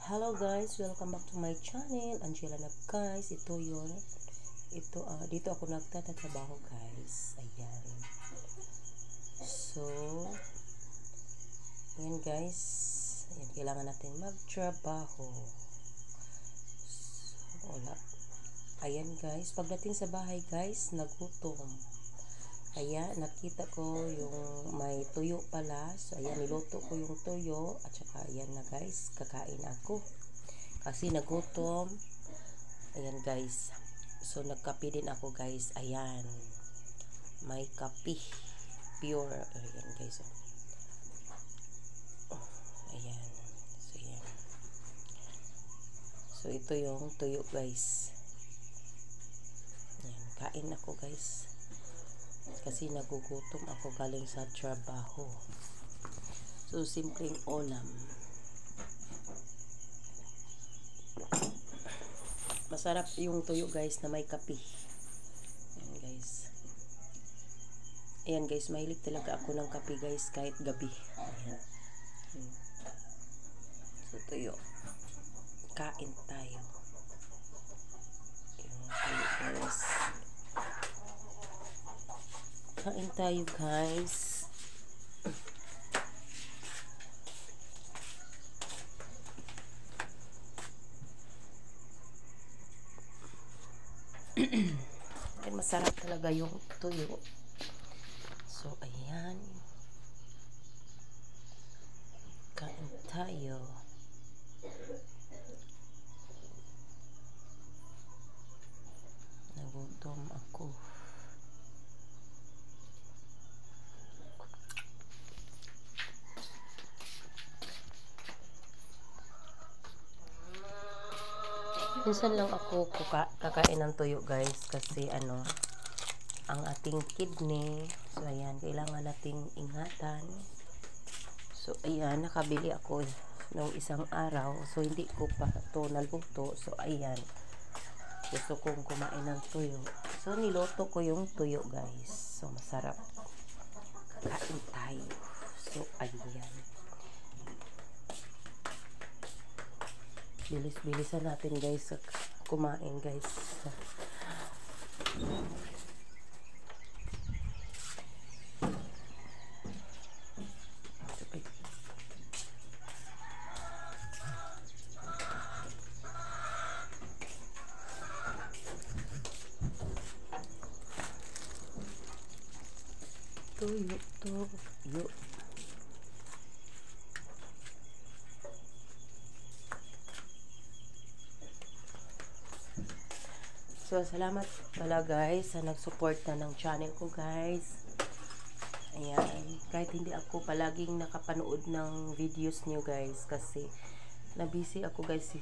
Hello guys, welcome back to my channel, Angela na guys. Ito yun. Dito ako nagtatrabaho guys. Ayan. So, ayan guys. Ayan, kailangan natin magtrabaho. So, wala. Ayan guys, pagdating sa bahay guys, nagutom. Kaya nakita ko yung may tuyo pala. So ayan, niluto ko yung tuyo. At saka ayan na guys, kakain ako. Kasi nagutom. Ayan guys. So nagkape din ako guys. Ayan. May kape. Pure. Ayan guys. Ayan. So ayan. So ito yung tuyo guys. Ayan. Kain ako guys. Kasi nagugutom ako galing sa trabaho. So, simpleng ulam. Masarap yung tuyo guys na may kape. Ayan guys. Ayan guys, mahilig talaga ako ng kape guys kahit gabi. Ayan. So, tuyo. Kain tayo. Yung tuyo guys. Kain tayo guys. Ayan, masarap talaga yung tuyo. So ayan. Kain tayo. Nagutom ako. Minsan lang ako kakain ng tuyo guys kasi ang ating kidney, so ayan, kailangan nating ingatan. So ayan, nakabili ako ng isang araw, so hindi ko pa to naluto. So ayan, gusto kong kumain ng tuyo, so niloto ko yung tuyo guys. So masarap, kakain tayo. So ayan, bilis-bilisan natin guys kumain guys. Tuyo. So, salamat pala guys sa nagsuporta ng channel ko guys. Ayan. Kahit hindi ako palaging nakapanood ng videos niyo guys kasi nabusy ako guys